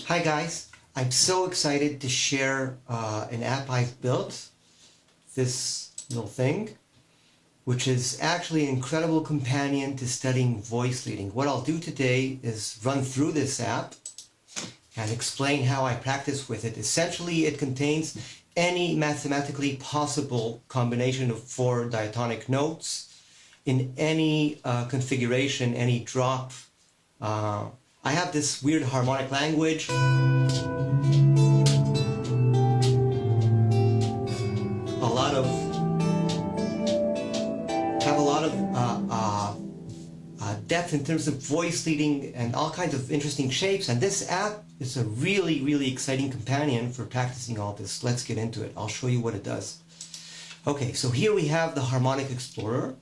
Hi guys, I'm so excited to share an app I've built, this little thing, which is actually an incredible companion to studying voice leading. What I'll do today is run through this app and explain how I practice with it. Essentially, it contains any mathematically possible combination of four diatonic notes in any configuration, any drop. I have this weird harmonic language. Have a lot of depth in terms of voice leading and all kinds of interesting shapes. And this app is a really, really exciting companion for practicing all this. Let's get into it. I'll show you what it does. Okay, so here we have the Harmonic Explorer.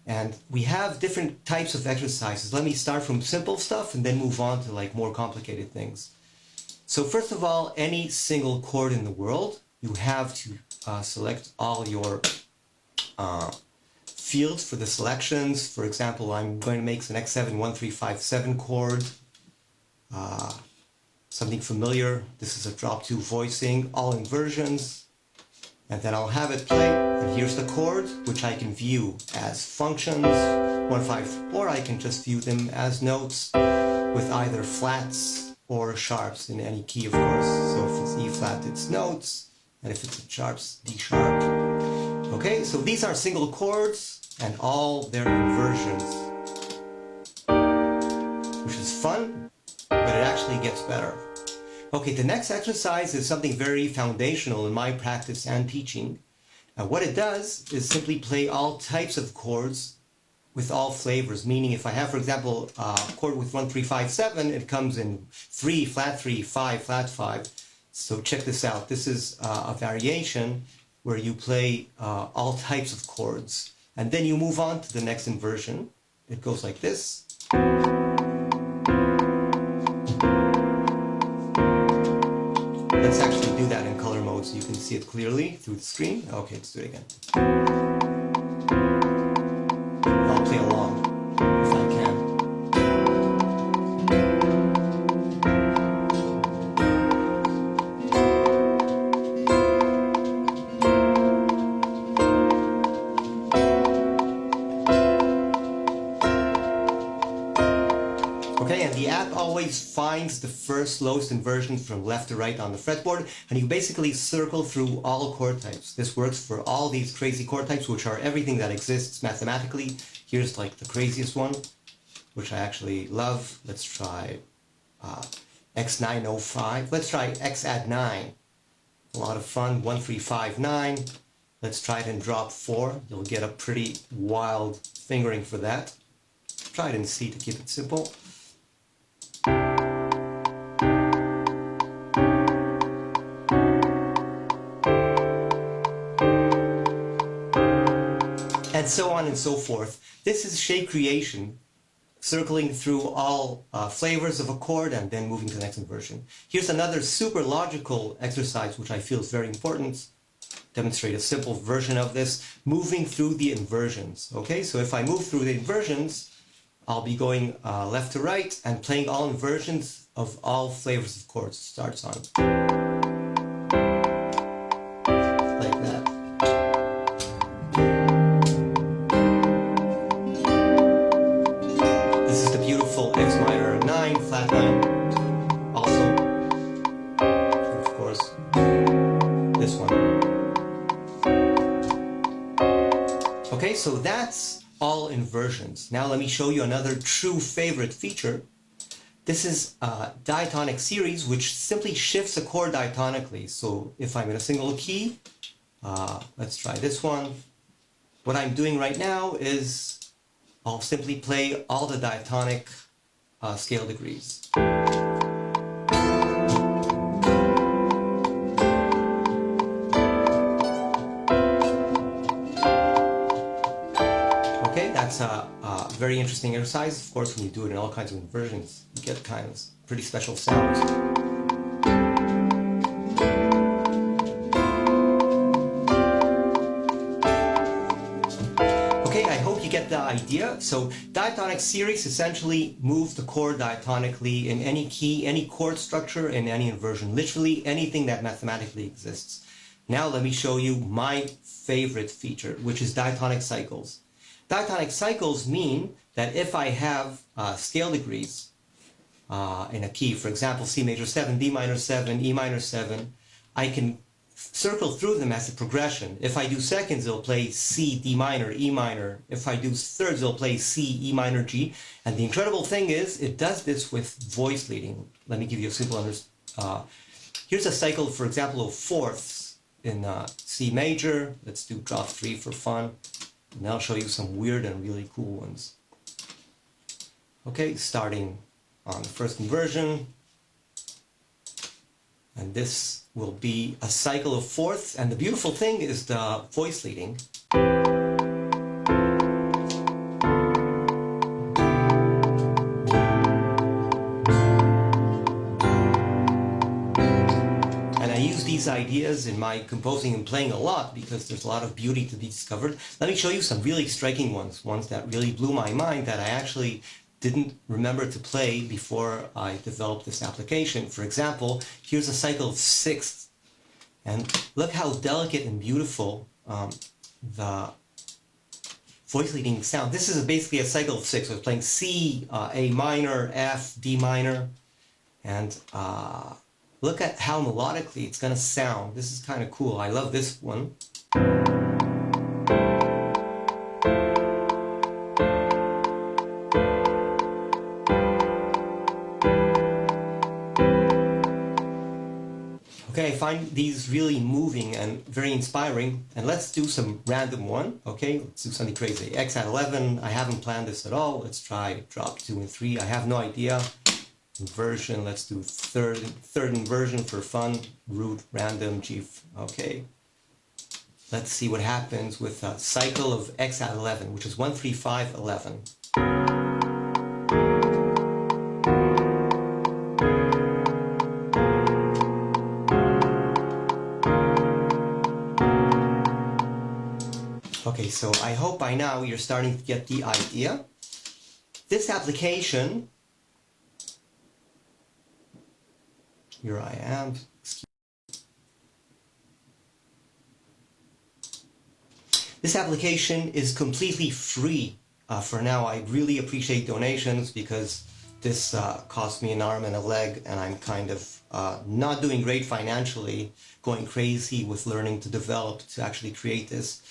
And we have different types of exercises. Let me start from simple stuff and then move on to like more complicated things. So first of all, any single chord in the world, you have to select all your fields for the selections. For example, I'm going to make an X7 1357 chord, something familiar. This is a drop 2 voicing, all inversions. And then I'll have it play, and here's the chord, which I can view as functions, 1, 5, or I can just view them as notes with either flats or sharps in any key, of course. So if it's E flat, it's notes, and if it's sharps, D sharp. Okay, so these are single chords and all their inversions, which is fun, but it actually gets better. Okay, the next exercise is something very foundational in my practice and teaching. What it does is simply play all types of chords with all flavors, meaning if I have, for example, a chord with 1, 3, 5, 7, it comes in 3, flat 3, 5, flat 5. So check this out. This is a variation where you play all types of chords. And then you move on to the next inversion. It goes like this. Let's actually do that in color mode so you can see it clearly through the screen. Okay, let's do it again. I'll play along if I can. Okay, and the app always finds the first lowest inversion from left to right on the fretboard, and you basically circle through all chord types. This works for all these crazy chord types, which are everything that exists mathematically. Here's like the craziest one, which I actually love. Let's try X905. Let's try X add 9. A lot of fun. 1359. Let's try it in drop 4. You'll get a pretty wild fingering for that. Try it in C to keep it simple. And so on and so forth. This is shape creation, circling through all flavors of a chord and then moving to the next inversion. Here's another super logical exercise which I feel is very important. Demonstrate a simple version of this, moving through the inversions. Okay, so if I move through the inversions, I'll be going left to right and playing all inversions of all flavors of chords. Starts on like that. This is the beautiful X minor 9, flat 9. Also, and of course, this one. Okay, so that's all inversions. Now let me show you another true favorite feature. This is a diatonic series which simply shifts a chord diatonically. So if I'm in a single key, let's try this one. What I'm doing right now is I'll simply play all the diatonic scale degrees. Okay, that's a very interesting exercise. Of course, when you do it in all kinds of inversions, you get kind of pretty special sounds. Okay, I hope you get the idea. So diatonic series essentially moves the chord diatonically in any key, any chord structure, in any inversion, literally anything that mathematically exists. Now let me show you my favorite feature, which is diatonic cycles. Diatonic cycles mean that if I have scale degrees in a key, for example, C major 7, D minor 7, E minor 7, I can circle through them as a progression. If I do seconds, it'll play C, D minor, E minor. If I do thirds, it'll play C, E minor, G. And the incredible thing is, it does this with voice leading. Let me give you a simple here's a cycle, for example, of fourths in C major. Let's do drop 3 for fun. And I'll show you some weird and really cool ones. Okay, starting on the first inversion. And this will be a cycle of fourths. And the beautiful thing is the voice leading. And I use these ideas in my composing and playing a lot because there's a lot of beauty to be discovered. Let me show you some really striking ones that really blew my mind that I actually didn't remember to play before I developed this application. For example, here's a cycle of sixths, and look how delicate and beautiful the voice leading sound. This is basically a cycle of six. So it's playing C, A minor, F, D minor, and look at how melodically it's going to sound. This is kind of cool. I love this one. Okay, I find these really moving and very inspiring. And let's do some random one. Okay, let's do something crazy. X at 11. I haven't planned this at all. Let's try drop 2 and 3. I have no idea. Inversion. Let's do third inversion for fun. Root random G. Okay. Let's see what happens with a cycle of X at 11, which is 1, 3, 5, 11. Okay, so I hope by now you're starting to get the idea. This application, here I am. This application is completely free for now. I really appreciate donations because this cost me an arm and a leg, and I'm kind of not doing great financially, going crazy with learning to develop to actually create this.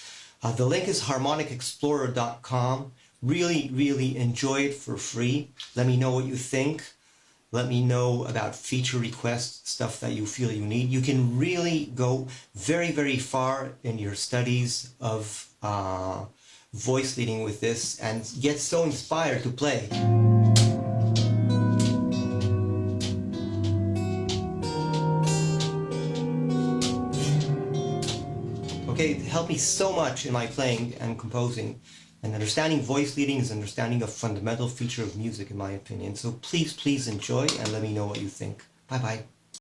The link is harmonicexplorer.com. Really enjoy it for free. Let me know what you think. Let me know about feature requests, stuff that you feel you need. You can really go very far in your studies of voice leading with this and get so inspired to play. Okay, it helped me so much in my playing and composing. And understanding voice leading is understanding a fundamental feature of music, in my opinion. So please enjoy and let me know what you think. Bye-bye.